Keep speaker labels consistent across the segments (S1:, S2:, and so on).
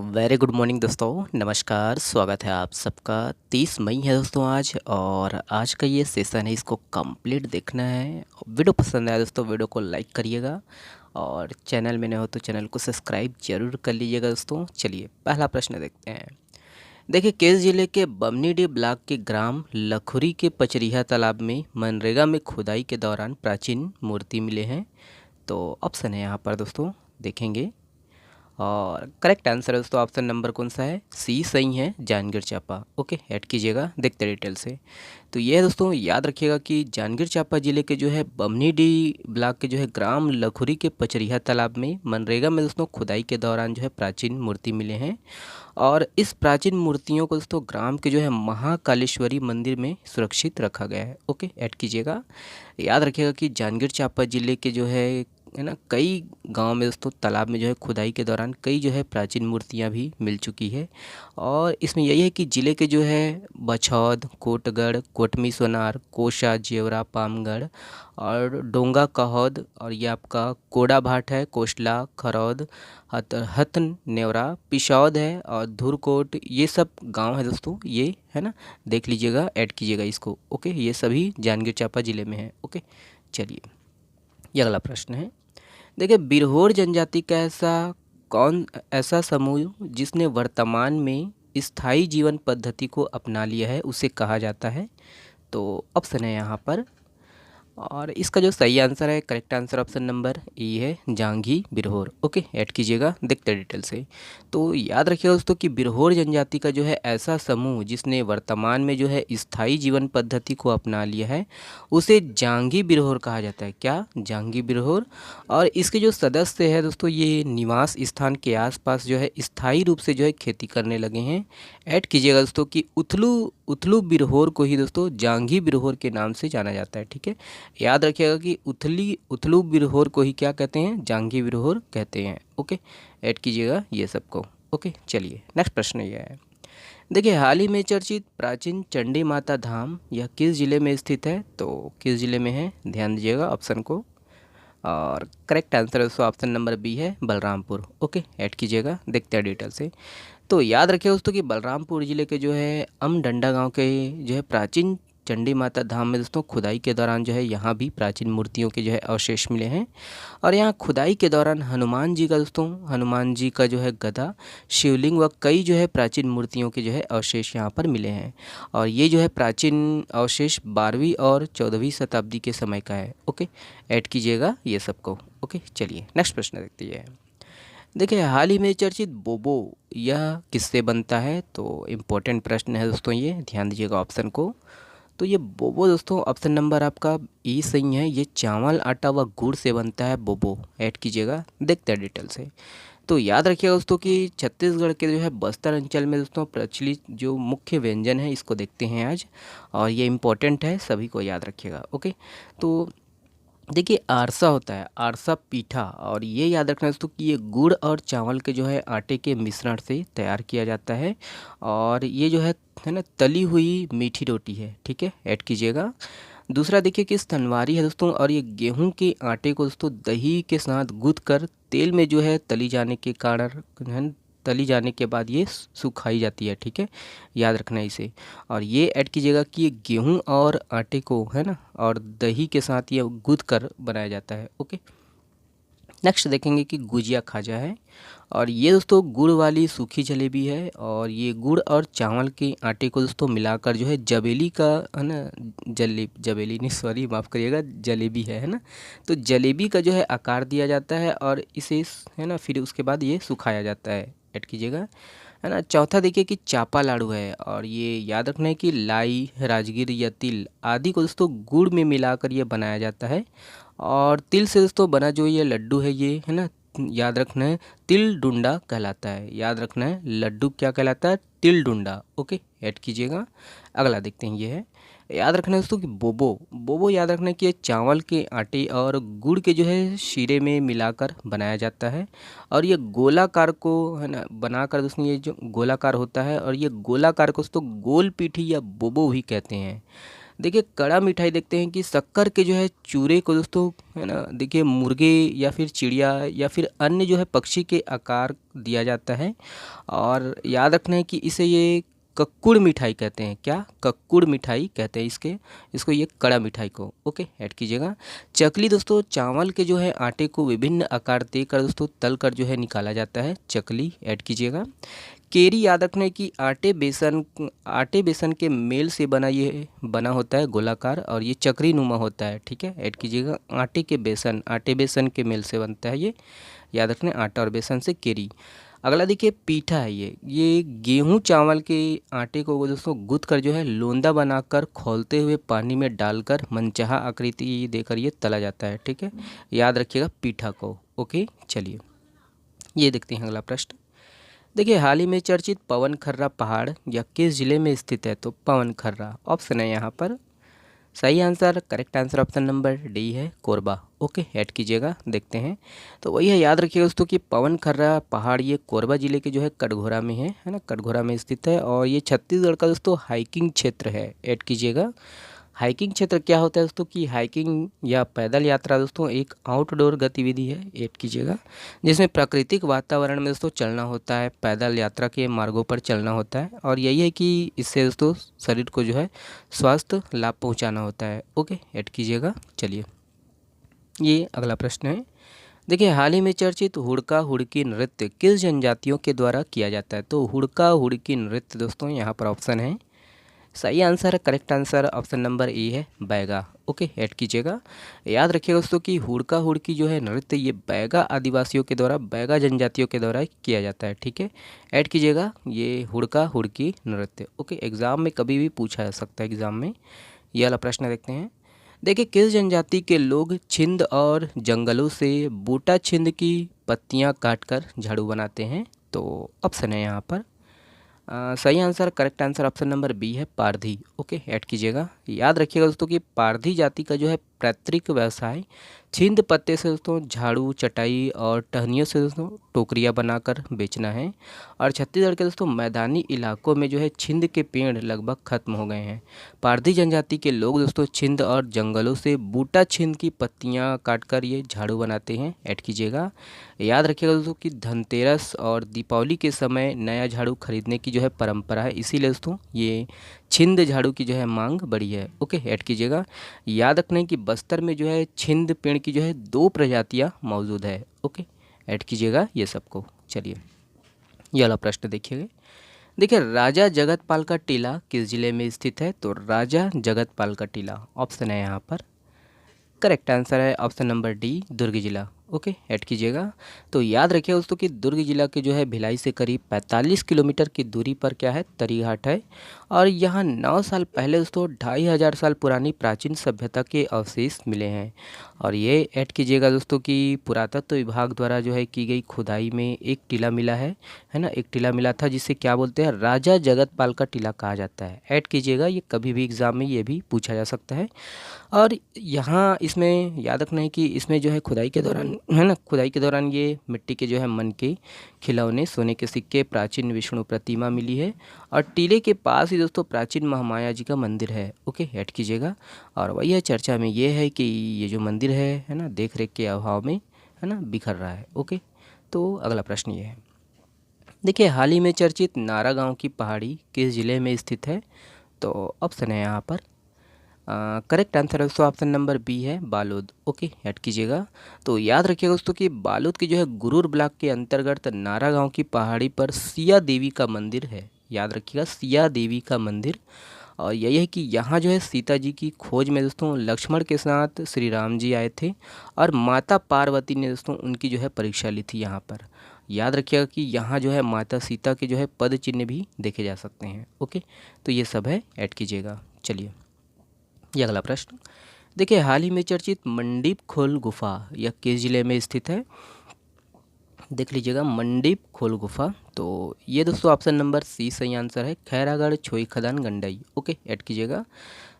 S1: Very good morning दोस्तों, नमस्कार। स्वागत है आप सबका। 30 मई है दोस्तों आज, और आज का ये सेशन है, इसको कंप्लीट देखना है। वीडियो पसंद आया दोस्तों, वीडियो को लाइक करिएगा, और चैनल में नए हो तो चैनल को सब्सक्राइब जरूर कर लीजिएगा दोस्तों। चलिए पहला प्रश्न देखते हैं। देखिए, केस जिले के बमनीडी ब्लॉक के ग्राम लखुरी के पचरिया तालाब में मनरेगा में खुदाई के दौरान प्राचीन मूर्ति मिले हैं। तो ऑप्शन है यहाँ पर दोस्तों, देखेंगे। और करेक्ट आंसर है दोस्तों, ऑप्शन नंबर कौन सा है? सी सही है, जांजगीर चांपा। ओके, ऐड कीजिएगा, देखते डिटेल से। तो ये है दोस्तों, याद रखिएगा कि जांजगीर चांपा जिले के जो है बमनीडी ब्लॉक के जो है ग्राम लखुरी के पचरिया तालाब में मनरेगा में दोस्तों खुदाई के दौरान जो है प्राचीन मूर्ति मिले हैं। और इस प्राचीन मूर्तियों को दोस्तों ग्राम के जो है महाकालेश्वरी मंदिर में सुरक्षित रखा गया है। ओके, ऐड कीजिएगा। याद रखिएगा कि जांजगीर चांपा जिले के जो है ना, कई गांव में दोस्तों तालाब में जो है खुदाई के दौरान कई जो है प्राचीन मूर्तियां भी मिल चुकी है। और इसमें यही है कि ज़िले के जो है बछौद, कोटगढ़, कोटमी सोनार, कोशा, जेवरा, पामगढ़ और डोंगा कहौद, और ये आपका कोड़ा भाट है, कोसला, खरौद, हतन नेवरा, पिशौद है और धुरकोट, ये सब गांव है दोस्तों। ये है ना, देख लीजिएगा, ऐड कीजिएगा इसको। ओके, ये सभी जांजगीर चांपा ज़िले में है। ओके, चलिए ये अगला प्रश्न है। देखिए, बिरहोर जनजाति का ऐसा समूह जिसने वर्तमान में स्थायी जीवन पद्धति को अपना लिया है, उसे कहा जाता है। तो ऑप्शन है यहाँ पर, और इसका जो सही आंसर है, करेक्ट आंसर ऑप्शन नंबर ई है, जांगी बिरहोर। ओके, ऐड कीजिएगा, देखते डिटेल से। तो याद रखिएगा दोस्तों कि बिरहोर जनजाति का जो है ऐसा समूह जिसने वर्तमान में जो है स्थायी जीवन पद्धति को अपना लिया है, उसे जांगी बिरहोर कहा जाता है। क्या? जांगी बिरहोर। और इसके जो सदस्य है दोस्तों, ये निवास स्थान के आसपास जो है स्थायी रूप से जो है खेती करने लगे हैं। ऐड कीजिएगा दोस्तों कि उथलू उथलू बिरहोर को ही दोस्तों जांगी बिरहोर के नाम से जाना जाता है। ठीक है, याद रखिएगा कि उथलू बिरहोर को ही क्या कहते हैं? जांगी बिरहोर कहते हैं। ओके, ऐड कीजिएगा ये सबको। ओके, चलिए नेक्स्ट प्रश्न ये है। देखिए, हाल ही में चर्चित प्राचीन चंडी माता धाम यह किस जिले में स्थित है? तो किस जिले में है, ध्यान दीजिएगा ऑप्शन को। और करेक्ट आंसर दोस्तों ऑप्शन नंबर बी है, बलरामपुर। ओके, ऐड कीजिएगा, देखते हैं डिटेल से। तो याद रखिए दोस्तों कि बलरामपुर ज़िले के जो है अमडंडा गांव के जो है प्राचीन चंडी माता धाम में दोस्तों खुदाई के दौरान जो है यहाँ भी प्राचीन मूर्तियों के जो है अवशेष मिले हैं। और यहाँ खुदाई के दौरान हनुमान जी का दोस्तों, हनुमान जी का जो है गदा, शिवलिंग व कई जो है प्राचीन मूर्तियों के जो है अवशेष यहाँ पर मिले हैं। और ये जो है प्राचीन अवशेष 12वीं और 14वीं शताब्दी के समय का है। ओके, ऐड कीजिएगा ये सबको। ओके, चलिए नेक्स्ट प्रश्न देखते हैं। देखिए, हाल ही में चर्चित बोबो यह किससे बनता है? तो इम्पोर्टेंट प्रश्न है दोस्तों, ये ध्यान दीजिएगा ऑप्शन को। तो ये बोबो दोस्तों ऑप्शन नंबर आपका ई सही है, ये चावल, आटा व गुड़ से बनता है बोबो। ऐड कीजिएगा, देखते हैं डिटेल से। तो याद रखिएगा दोस्तों कि छत्तीसगढ़ के जो है बस्तर अंचल में दोस्तों प्रचलित जो मुख्य व्यंजन है, इसको देखते हैं आज, और ये इम्पोर्टेंट है, सभी को याद रखिएगा। ओके, तो देखिए, आरसा होता है, आरसा पीठा, और ये याद रखना दोस्तों कि ये गुड़ और चावल के जो है आटे के मिश्रण से तैयार किया जाता है। और ये जो है ना, तली हुई मीठी रोटी है। ठीक है, ऐड कीजिएगा। दूसरा देखिए कि स्तनवारी है दोस्तों, और ये गेहूं के आटे को दोस्तों दही के साथ गूंथ कर तेल में जो है तली जाने के कारण है, तली जाने के बाद ये सुखाई जाती है। ठीक है, याद रखना इसे। और ये ऐड कीजिएगा कि ये गेहूं और आटे को है ना, और दही के साथ ये गूंथ कर बनाया जाता है। ओके, नेक्स्ट देखेंगे कि गुजिया खाजा है, और ये दोस्तों गुड़ वाली सूखी जलेबी है। और ये गुड़ और चावल के आटे को दोस्तों मिलाकर जो है जलेबी का है ना, जलेबी नहीं, सॉरी माफ़ करिएगा, जलेबी है ना। तो जलेबी का जो है आकार दिया जाता है, और इसे है ना फिर उसके बाद ये सुखाया जाता है। ऐड कीजिएगा, है ना। चौथा देखिए कि चापा लाड़ू है, और ये याद रखना है कि लाई, राजगीर या तिल आदि को दोस्तों गुड़ में मिलाकर ये बनाया जाता है। और तिल से दोस्तों बना जो ये लड्डू है, ये है ना, याद रखना है, तिल डुंडा कहलाता है। याद रखना है, लड्डू क्या कहलाता है? तिल डुंडा। ओके, ऐड कीजिएगा। अगला देखते हैं, ये है, याद रखना है दोस्तों कि बोबो बोबो याद रखना है कि ये चावल के आटे और गुड़ के जो है शीरे में मिलाकर बनाया जाता है। और ये गोलाकार को है ना बनाकर दोस्तों, ये जो गोलाकार होता है, और ये गोलाकार को दोस्तों गोल पीठी या बोबो भी कहते हैं। देखिए कड़ा मिठाई देखते हैं कि शक्कर के जो है चूरे को दोस्तों, है ना, देखिए मुर्गे या फिर चिड़िया या फिर अन्य जो है पक्षी के आकार दिया जाता है। और याद रखना है कि इसे ये कक्कुड़ मिठाई कहते हैं। क्या? कक्कुड़ मिठाई कहते हैं इसको ये कड़ा मिठाई को। ओके, ऐड कीजिएगा। चकली दोस्तों चावल के जो है आटे को विभिन्न आकार देकर दोस्तों तल कर जो है निकाला जाता है, चकली ऐड कीजिएगा। केरी याद रखना है कि आटे बेसन के मेल से ये बना होता है गोलाकार, और ये चक्री नुमा होता है। ठीक है, ऐड कीजिएगा। आटे बेसन के मेल से बनता है ये, याद रखना है, आटा और बेसन से केरी। अगला देखिए पीठा है ये गेहूं चावल के आटे को वो दोस्तों गूंथ कर जो है लोंदा बनाकर खौलते हुए पानी में डालकर मनचाहा आकृति देकर ये तला जाता है। ठीक है, याद रखिएगा पीठा को। ओके, चलिए ये देखते हैं अगला प्रश्न। देखिए हाल ही में चर्चित पवन खर्रा पहाड़ या किस जिले में स्थित है? तो पवन खर्रा ऑप्शन है यहाँ पर सही answer. Correct answer option number D है, कोरबा। ओके, ऐड कीजिएगा। देखते हैं तो वही है, याद रखिएगा दोस्तों कि पवन खर्रा पहाड़ ये कोरबा जिले के जो है कटघोरा में है ना, कटघोरा में स्थित है। और ये छत्तीसगढ़ का दोस्तों हाइकिंग क्षेत्र है। ऐड कीजिएगा। हाइकिंग क्षेत्र क्या होता है दोस्तों कि हाइकिंग या पैदल यात्रा दोस्तों एक आउटडोर गतिविधि है, ऐड कीजिएगा, जिसमें प्राकृतिक वातावरण में दोस्तों चलना होता है, पैदल यात्रा के मार्गों पर चलना होता है। और यही है कि इससे दोस्तों शरीर को जो है स्वास्थ्य लाभ पहुंचाना होता है। ओके, ऐड कीजिएगा। चलिए ये अगला प्रश्न है। देखिए हाल ही में चर्चित हुड़का हुड़की नृत्य किस जनजातियों के द्वारा किया जाता है? तो हुड़का हुड़की नृत्य दोस्तों यहाँ पर ऑप्शन है सही आंसर है। Correct answer option number A है, बैगा। ओके, ऐड कीजिएगा। याद रखिएगा दोस्तों कि हुड़का हुड़की जो है नृत्य ये बैगा आदिवासियों के द्वारा, बैगा जनजातियों के द्वारा किया जाता है। ठीक है, ऐड कीजिएगा ये हुड़का हुड़की नृत्य। ओके, एग्जाम में कभी भी पूछा जा सकता है एग्जाम में। ये वाला प्रश्न देखते हैं। देखिए किस जनजाति के लोग छिंद और जंगलों से बूटा छिंद की पत्तियां काटकर झाड़ू बनाते हैं? तो ऑप्शन है यहाँ पर सही answer. Correct answer option number B है, पारधी। ओके, ऐड कीजिएगा। याद रखिएगा दोस्तों कि पारधी जाति का जो है पैतृक व्यवसाय छिंद पत्ते से दोस्तों झाड़ू, चटाई और टहनियों से दोस्तों टोकरियाँ बनाकर बेचना है। और छत्तीसगढ़ के दोस्तों मैदानी इलाकों में जो है छिंद के पेड़ लगभग खत्म हो गए हैं। पारधी जनजाति के लोग दोस्तों छिंद और जंगलों से बूटा छिंद की पत्तियाँ काटकर ये झाड़ू बनाते हैं। ऐड कीजिएगा। याद रखिएगा दोस्तों कि धनतेरस और दीपावली के समय नया झाड़ू खरीदने की जो है परंपरा है, इसीलिए दोस्तों ये छिंद झाड़ू की जो है मांग बढ़ी है। ओके, ऐड कीजिएगा। याद रखना है कि बस्तर में जो है छिंद पेड़ की जो है 2 प्रजातियां मौजूद है। ओके, ऐड कीजिएगा ये सबको। चलिए ये वाला प्रश्न देखिएगा। देखिए राजा जगतपाल का टीला किस जिले में स्थित है? तो राजा जगतपाल का टीला ऑप्शन है यहाँ पर। करेक्ट आंसर है ऑप्शन नंबर डी, दुर्ग जिला। ओके, ऐड कीजिएगा। तो याद रखिए दोस्तों कि दुर्ग जिला के जो है भिलाई से करीब 45 किलोमीटर की दूरी पर क्या है, तरीघाट है। और यहाँ 9 साल पहले दोस्तों 2500 साल पुरानी प्राचीन सभ्यता के अवशेष मिले हैं। और ये ऐड कीजिएगा दोस्तों कि पुरातत्व विभाग द्वारा जो है की गई खुदाई में एक टीला मिला है ना, एक टीला मिला था जिसे क्या बोलते हैं, राजा जगतपाल का टीला कहा जाता है। ऐड कीजिएगा, ये कभी भी एग्जाम में ये भी पूछा जा सकता है। और यहाँ इसमें याद रखना है कि इसमें जो है खुदाई के दौरान, है ना, खुदाई के दौरान ये मिट्टी के जो है मन के खिलौने, सोने के सिक्के, प्राचीन विष्णु प्रतिमा मिली है। और टीले के पास ही दोस्तों प्राचीन महामाया जी का मंदिर है। ओके, ऐड कीजिएगा। और वही है चर्चा में ये है कि ये जो मंदिर है ना, देख रेख के अभाव में है ना बिखर रहा है। ओके, तो अगला प्रश्न ये है। देखिए हाल ही में चर्चित नारा गाँव की पहाड़ी किस जिले में स्थित है? तो ऑप्शन है यहाँ पर करेक्ट आंसर है दोस्तों ऑप्शन नंबर बी है, बालोद। ओके, ऐड कीजिएगा। तो याद रखिएगा दोस्तों कि बालोद की जो है गुरूर ब्लॉक के अंतर्गत नारा गांव की पहाड़ी पर सिया देवी का मंदिर है। याद रखिएगा, सिया देवी का मंदिर। और यही है कि यहाँ जो है सीता जी की खोज में दोस्तों लक्ष्मण के साथ श्री राम जी आए थे, और माता पार्वती ने दोस्तों उनकी जो है परीक्षा ली थी यहाँ पर। याद रखिएगा कि यहाँ जो है माता सीता के जो है पद चिन्ह भी देखे जा सकते हैं। ओके, तो ये सब है, ऐड कीजिएगा। चलिए ये अगला प्रश्न। देखिए हाल ही में चर्चित मंडीप खोल गुफा यह किस जिले में स्थित है? देख लीजिएगा, मंडीप खोल गुफा। तो ये दोस्तों ऑप्शन नंबर सी सही आंसर है, खैरागढ़ छोई खदान गंडई। ओके, ऐड कीजिएगा।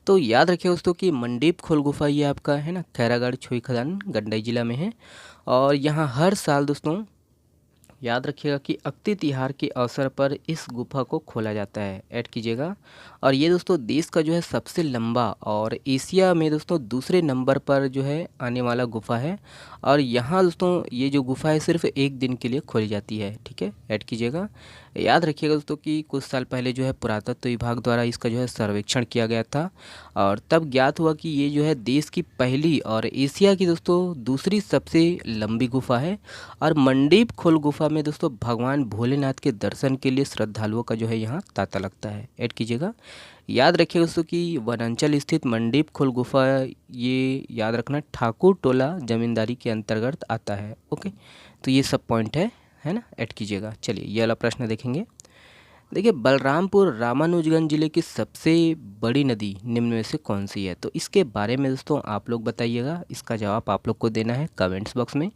S1: तो याद रखिए दोस्तों कि मंडीप खोल गुफा ये आपका है ना खैरागढ़ छोई खदान गंडई जिला में है। और यहाँ हर साल दोस्तों याद रखिएगा कि अक्ति तिहार के अवसर पर इस गुफा को खोला जाता है, ऐड कीजिएगा। और ये दोस्तों देश का जो है सबसे लंबा और एशिया में दोस्तों दूसरे नंबर पर जो है आने वाला गुफा है। और यहाँ दोस्तों ये जो गुफा है सिर्फ एक दिन के लिए खोली जाती है, ठीक है, ऐड कीजिएगा। याद रखिएगा दोस्तों कि कुछ साल पहले जो है पुरातत्व विभाग द्वारा इसका जो है सर्वेक्षण किया गया था और तब ज्ञात हुआ कि ये जो है देश की पहली और एशिया की दोस्तों दूसरी सबसे लंबी गुफा है। और मंडीप खोल गुफा में दोस्तों भगवान भोलेनाथ के दर्शन के लिए श्रद्धालुओं का जो है यहाँ तांता लगता है, ऐड कीजिएगा। याद रखिएगा दोस्तों कि वनांचल स्थित मंडीप खोल गुफा, ये याद रखना ठाकुर टोला जमींदारी के अंतर्गत आता है। ओके, तो ये सब पॉइंट है ना, ऐड कीजिएगा। चलिए ये वाला प्रश्न देखेंगे। देखिए, बलरामपुर रामानुजगंज जिले की सबसे बड़ी नदी निम्न में से कौन सी है? तो इसके बारे में दोस्तों आप लोग बताइएगा, इसका जवाब आप लोग को देना है कमेंट्स बॉक्स में।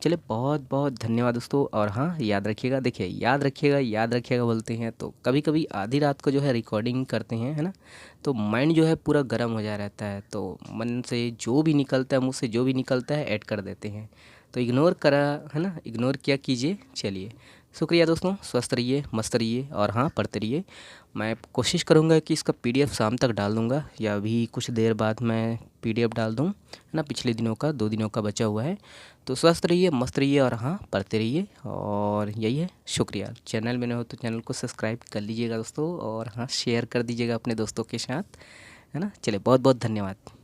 S1: चलिए बहुत बहुत धन्यवाद दोस्तों। और हाँ, याद रखिएगा, देखिए याद रखिएगा बोलते हैं तो कभी कभी आधी रात को जो है रिकॉर्डिंग करते हैं, है ना, तो माइंड जो है पूरा गर्म हो जा रहता है, तो मन से जो भी निकलता है, मुँह से जो भी निकलता है ऐड कर देते हैं, तो इग्नोर करा, है ना, इग्नोर किया कीजिए। चलिए, शुक्रिया दोस्तों, स्वस्थ रहिए, मस्त रहिए और हाँ पढ़ते रहिए। मैं कोशिश करूँगा कि इसका पीडीएफ शाम तक डाल दूँगा या अभी कुछ देर बाद मैं पीडीएफ डाल दूँ, है ना, पिछले दिनों का 2 दिनों का बचा हुआ है। तो स्वस्थ रहिए, मस्त रहिए और हाँ पढ़ते रहिए, और यही है। शुक्रिया। चैनल में न हो तो चैनल को सब्सक्राइब कर लीजिएगा दोस्तों, और हाँ शेयर कर दीजिएगा अपने दोस्तों के साथ, है ना। चलिए बहुत बहुत धन्यवाद।